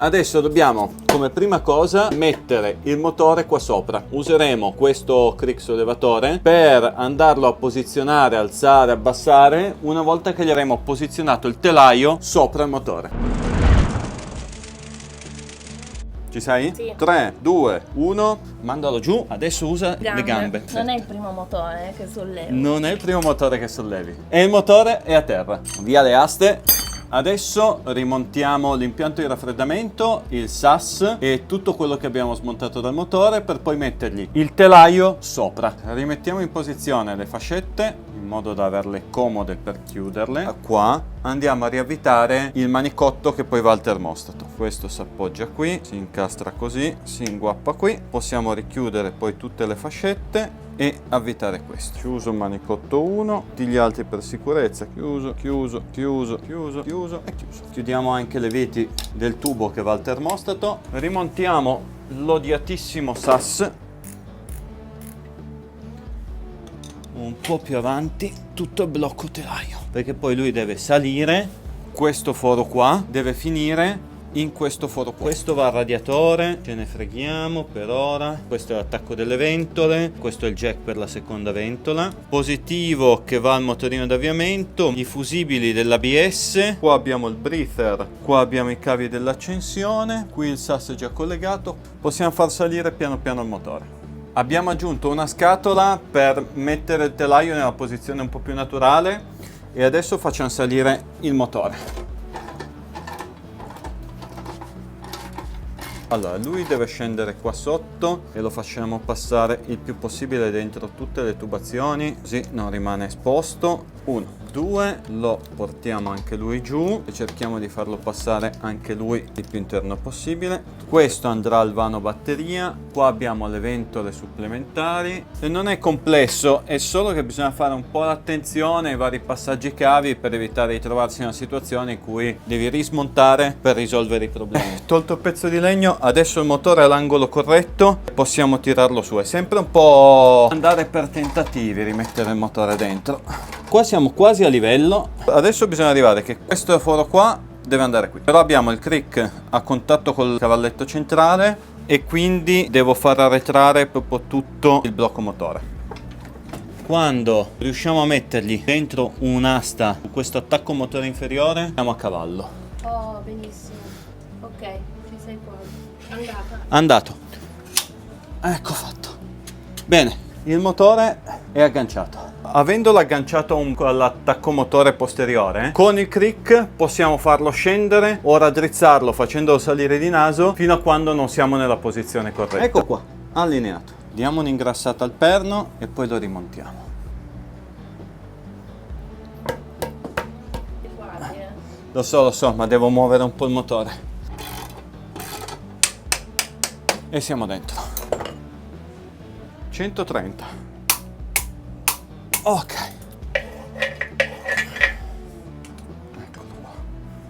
Adesso dobbiamo, come prima cosa, mettere il motore qua sopra. Useremo questo crick sollevatore per andarlo a posizionare, alzare, abbassare una volta che gli avremo posizionato il telaio sopra il motore. Ci sei? Sì. 3, 2, 1, mandalo giù. Adesso usa le gambe. Non è il primo motore che sollevo. Non è il primo motore che sollevi. E il motore è a terra. Via le aste. Adesso rimontiamo l'impianto di raffreddamento, il SAS e tutto quello che abbiamo smontato dal motore per poi mettergli il telaio sopra. Rimettiamo in posizione le fascette in modo da averle comode per chiuderle. Qua andiamo a riavvitare il manicotto che poi va al termostato. Questo si appoggia qui, si incastra così, si inguappa qui. Possiamo richiudere poi tutte le fascette e avvitare questo. Chiuso il manicotto 1, tutti gli altri per sicurezza, chiuso, chiuso, chiuso, chiuso, chiuso e chiuso. Chiudiamo anche le viti del tubo che va al termostato. Rimontiamo l'odiatissimo SAS un po' più avanti, tutto il blocco telaio, perché poi lui deve salire questo foro qua, deve finire in questo foro qua. Questo va al radiatore, ce ne freghiamo per ora. Questo è l'attacco delle ventole, questo è il jack per la seconda ventola, positivo che va al motorino d'avviamento, i fusibili dell'ABS, qua abbiamo il breather, qua abbiamo i cavi dell'accensione, qui il SAS è già collegato. Possiamo far salire piano piano il motore. Abbiamo aggiunto una scatola per mettere il telaio nella posizione un po' più naturale e adesso facciamo salire il motore. Allora, lui deve scendere qua sotto e lo facciamo passare il più possibile dentro tutte le tubazioni, così non rimane esposto. 1, 2, lo portiamo anche lui giù e cerchiamo di farlo passare anche lui il più interno possibile. Questo andrà al vano batteria, qua abbiamo le ventole supplementari e non è complesso, è solo che bisogna fare un po' attenzione ai vari passaggi cavi per evitare di trovarsi in una situazione in cui devi rismontare per risolvere i problemi. Tolto il pezzo di legno, adesso il motore è all'angolo corretto, possiamo tirarlo su. È sempre un po' andare per tentativi, rimettere il motore dentro. Qua siamo quasi a livello. Adesso bisogna arrivare che questo foro qua deve andare qui. Però abbiamo il crick a contatto col cavalletto centrale e quindi devo far arretrare proprio tutto il blocco motore. Quando riusciamo a mettergli dentro un'asta su questo attacco motore inferiore, siamo a cavallo. Oh, benissimo. Ok, ci sei quasi. Andato. Ecco fatto. Bene, il motore è agganciato. Avendolo agganciato all'attacco motore posteriore, con il crick possiamo farlo scendere o raddrizzarlo facendolo salire di naso fino a quando non siamo nella posizione corretta. Ecco qua, allineato. Diamo un'ingrassata al perno e poi lo rimontiamo. Lo so, ma devo muovere un po' il motore. E siamo dentro. 130. Ok. Eccolo qua.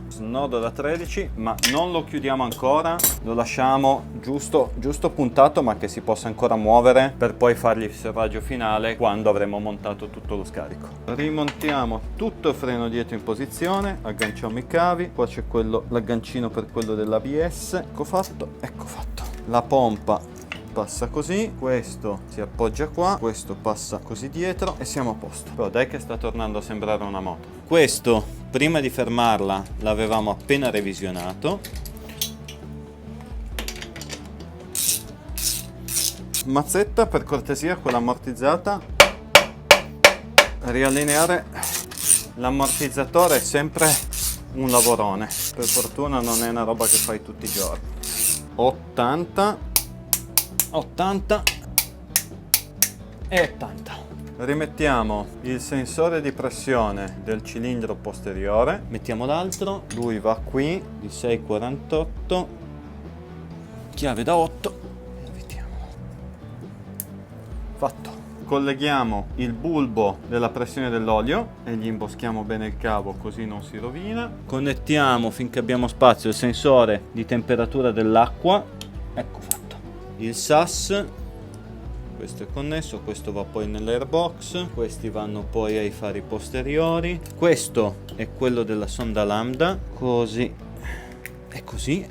Snodo da 13, ma non lo chiudiamo ancora. Lo lasciamo giusto puntato, ma che si possa ancora muovere per poi fargli il serraggio finale quando avremo montato tutto lo scarico. Rimontiamo tutto il freno dietro in posizione, agganciamo i cavi. Qua c'è l'aggancino per quello dell'ABS. Ecco fatto, ecco fatto. La pompa passa così, questo si appoggia qua, questo passa così dietro e siamo a posto. Però dai che sta tornando a sembrare una moto. Questo, prima di fermarla, l'avevamo appena revisionato. Mazzetta per cortesia, quella ammortizzata. Riallineare l'ammortizzatore è sempre un lavorone. Per fortuna non è una roba che fai tutti i giorni. 80 e 80. Rimettiamo il sensore di pressione del cilindro posteriore, mettiamo l'altro, lui va qui di 6,48, chiave da 8 e avvitiamo. Fatto. Colleghiamo il bulbo della pressione dell'olio e gli imboschiamo bene il cavo così non si rovina. Connettiamo finché abbiamo spazio il sensore di temperatura dell'acqua. Ecco fatto. Il SAS, questo è connesso, questo va poi nell'airbox, questi vanno poi ai fari posteriori. Questo è quello della sonda lambda, così e così.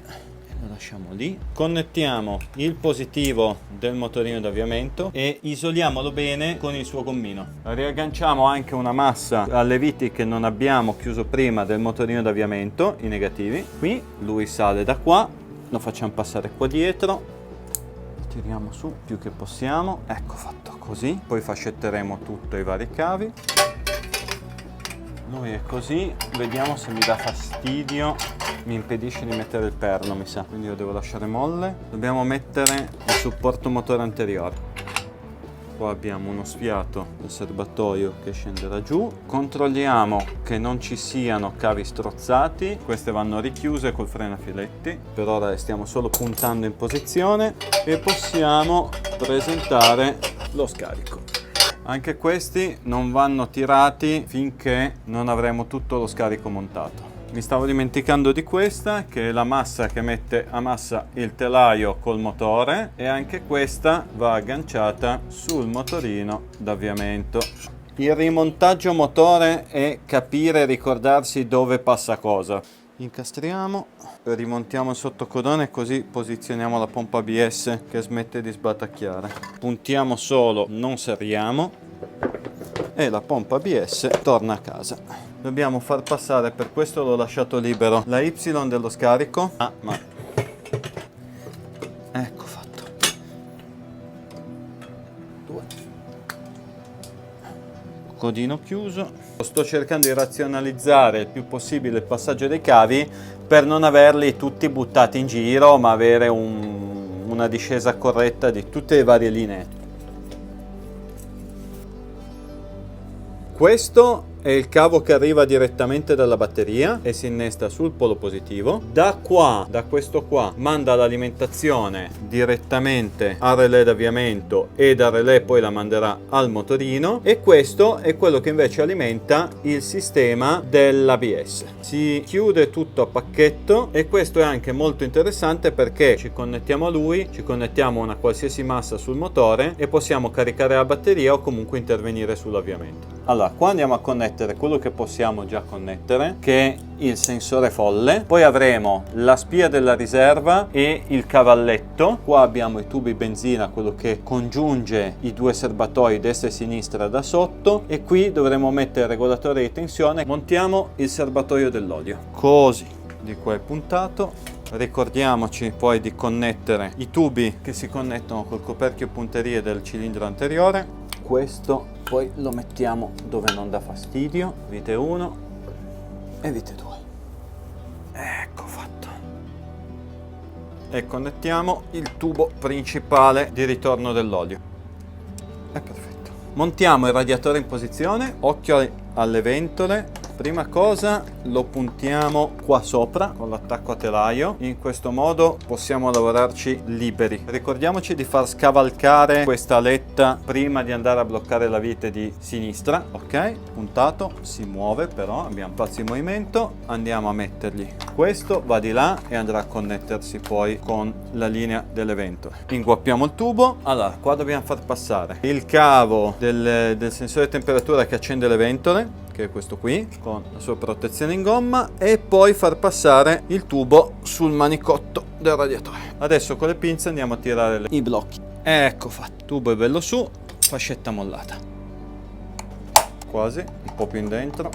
lo lasciamo lì. Connettiamo il positivo del motorino d'avviamento e isoliamolo bene con il suo gommino. Riagganciamo anche una massa alle viti che non abbiamo chiuso prima del motorino d'avviamento, i negativi. Qui lui sale da qua, lo facciamo passare qua dietro, tiriamo su più che possiamo, ecco fatto così. Poi fascetteremo tutto i vari cavi. Lui è così, vediamo se mi dà fastidio, mi impedisce di mettere il perno mi sa, quindi lo devo lasciare molle. Dobbiamo mettere il supporto motore anteriore. Qua abbiamo uno sfiato del serbatoio che scenderà giù. Controlliamo che non ci siano cavi strozzati, queste vanno richiuse col freno a filetti. Per ora le stiamo solo puntando in posizione e possiamo presentare lo scarico. Anche questi non vanno tirati finché non avremo tutto lo scarico montato. Mi stavo dimenticando di questa, che è la massa che mette a massa il telaio col motore, e anche questa va agganciata sul motorino d'avviamento. Il rimontaggio motore è capire e ricordarsi dove passa cosa. Incastriamo, rimontiamo il sottocodone, così posizioniamo la pompa ABS che smette di sbatacchiare. Puntiamo solo, non serriamo, e la pompa ABS torna a casa. Dobbiamo far passare, per questo l'ho lasciato libero, la Y dello scarico. Ecco fatto. 2. Codino chiuso. Sto cercando di razionalizzare il più possibile il passaggio dei cavi per non averli tutti buttati in giro, ma avere una discesa corretta di tutte le varie linee. Questo è il cavo che arriva direttamente dalla batteria e si innesta sul polo positivo. Da questo qua, manda l'alimentazione direttamente al relè d'avviamento e dal relè poi la manderà al motorino, e questo è quello che invece alimenta il sistema dell'ABS. Si chiude tutto a pacchetto, e questo è anche molto interessante perché ci connettiamo a lui, ci connettiamo a una qualsiasi massa sul motore e possiamo caricare la batteria o comunque intervenire sull'avviamento. Allora, qua andiamo a connettere quello che possiamo già connettere, che è il sensore folle. Poi avremo la spia della riserva e il cavalletto. Qua abbiamo i tubi benzina, quello che congiunge i due serbatoi destra e sinistra da sotto, e qui dovremo mettere il regolatore di tensione. Montiamo il serbatoio dell'olio, così, di qua è puntato. Ricordiamoci poi di connettere i tubi che si connettono col coperchio e punterie del cilindro anteriore. Questo poi lo mettiamo dove non dà fastidio, vite 1 e vite 2. Ecco fatto. E connettiamo il tubo principale di ritorno dell'olio. È perfetto. Montiamo il radiatore in posizione, occhio alle ventole. Prima cosa lo puntiamo qua sopra con l'attacco a telaio, in questo modo possiamo lavorarci liberi. Ricordiamoci di far scavalcare questa aletta prima di andare a bloccare la vite di sinistra. Ok, puntato, si muove però, abbiamo spazio di movimento, andiamo a mettergli. Questo va di là e andrà a connettersi poi con la linea delle ventole. Inguappiamo il tubo. Allora, qua dobbiamo far passare il cavo del sensore di temperatura che accende le ventole, che è questo qui, con la sua protezione in gomma, e poi far passare il tubo sul manicotto del radiatore. Adesso con le pinze andiamo a tirare i blocchi. Ecco fatto, il tubo è bello su, fascetta mollata. Quasi, un po' più in dentro.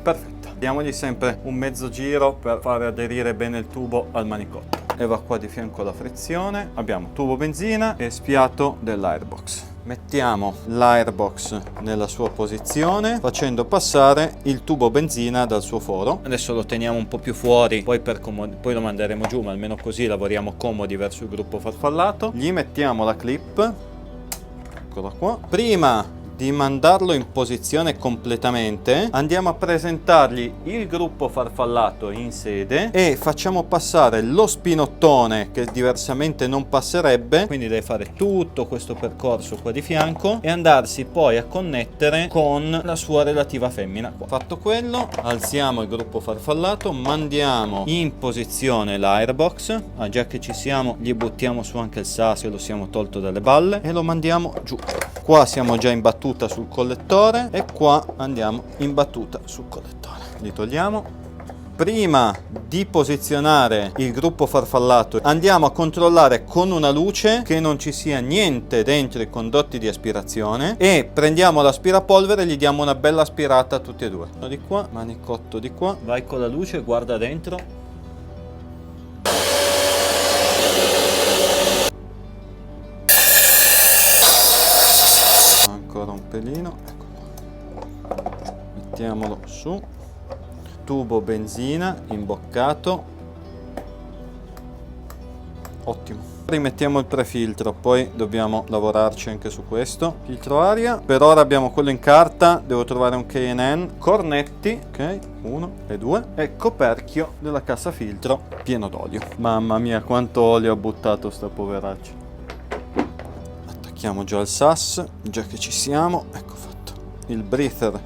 Perfetto. Diamogli sempre un mezzo giro per fare aderire bene il tubo al manicotto. E va qua di fianco la frizione. Abbiamo tubo benzina e spiato dell'airbox. Mettiamo l'airbox nella sua posizione facendo passare il tubo benzina dal suo foro. Adesso lo teniamo un po' più fuori, poi lo manderemo giù, ma almeno così lavoriamo comodi verso il gruppo farfallato. Gli mettiamo la clip, eccola qua. Prima di mandarlo in posizione completamente, andiamo a presentargli il gruppo farfallato in sede e facciamo passare lo spinottone che diversamente non passerebbe, quindi deve fare tutto questo percorso qua di fianco e andarsi poi a connettere con la sua relativa femmina qua. Fatto quello, alziamo il gruppo farfallato, mandiamo in posizione l'airbox. Già che ci siamo, gli buttiamo su anche il sasio, lo siamo tolto dalle balle, e lo mandiamo giù. Qua siamo già in battuta sul collettore e qua andiamo in battuta sul collettore. Li togliamo. Prima di posizionare il gruppo farfallato andiamo a controllare con una luce che non ci sia niente dentro i condotti di aspirazione e prendiamo l'aspirapolvere e gli diamo una bella aspirata a tutti e due. Uno di qua, manicotto di qua, vai con la luce, guarda dentro. Ancora un pelino, eccolo. Mettiamolo su. Tubo benzina imboccato, ottimo. Rimettiamo il prefiltro, poi dobbiamo lavorarci anche su questo. Filtro aria, per ora abbiamo quello in carta, devo trovare un K&N. Cornetti, ok, 1 e 2, e coperchio della cassa filtro pieno d'olio. Mamma mia quanto olio ha buttato sta poveraccia. Attacchiamo già il SAS, già che ci siamo, ecco fatto. Il breather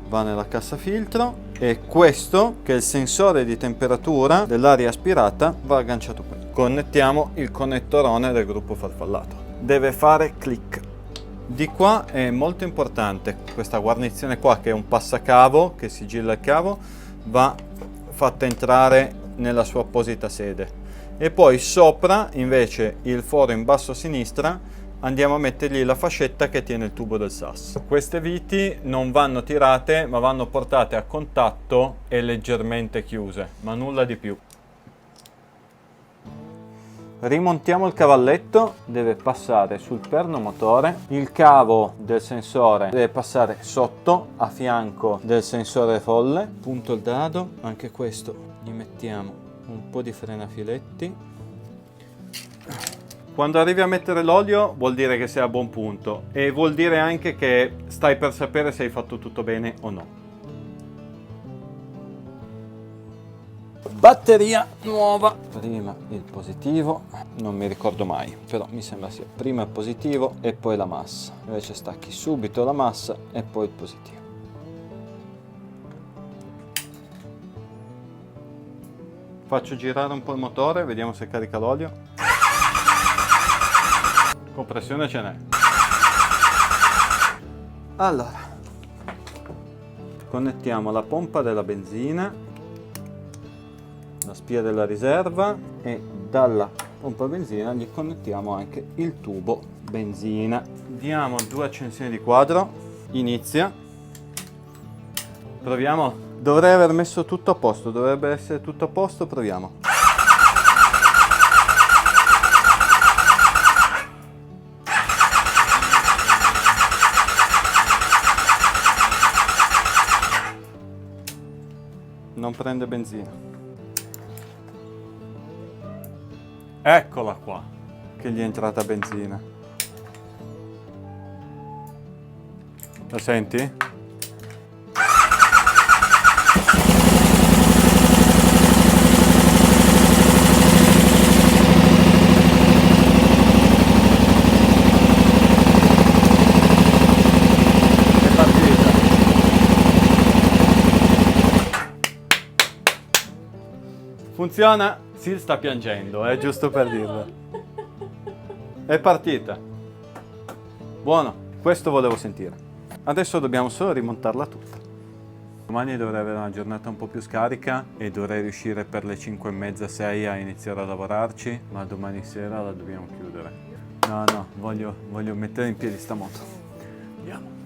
va nella cassa filtro. E questo, che è il sensore di temperatura dell'aria aspirata, va agganciato qui. Connettiamo il connettorone del gruppo farfallato. Deve fare click. Di qua è molto importante questa guarnizione qua, che è un passacavo che sigilla il cavo, va fatta entrare nella sua apposita sede. E poi sopra, invece, il foro in basso a sinistra, andiamo a mettergli la fascetta che tiene il tubo del SAS. Queste viti non vanno tirate, ma vanno portate a contatto e leggermente chiuse, ma nulla di più. Rimontiamo il cavalletto, deve passare sul perno motore, il cavo del sensore deve passare sotto, a fianco del sensore folle. Punto il dado, anche questo gli mettiamo un po' di frenafiletti. Quando arrivi a mettere l'olio vuol dire che sei a buon punto e vuol dire anche che stai per sapere se hai fatto tutto bene o no. Batteria nuova. Prima il positivo, non mi ricordo mai, però mi sembra sia prima il positivo e poi la massa. Invece stacchi subito la massa e poi il positivo. Faccio girare un po' il motore, vediamo se carica l'olio. Compressione ce n'è. Allora, connettiamo la pompa della benzina, la spia della riserva e dalla pompa benzina gli connettiamo anche il tubo benzina. Diamo 2 accensioni di quadro, inizia. Proviamo. Dovrei aver messo tutto a posto, dovrebbe essere tutto a posto, proviamo. Non prende benzina. Eccola qua, che gli è entrata benzina. Lo senti? È partita. Funziona? Sil sta piangendo, è giusto per dirlo. È partita. Buono, questo volevo sentire. Adesso dobbiamo solo rimontarla tutta. Domani dovrei avere una giornata un po' più scarica e dovrei riuscire per le 5:30-6 a iniziare a lavorarci, ma domani sera la dobbiamo chiudere. No, voglio mettere in piedi sta moto. Andiamo.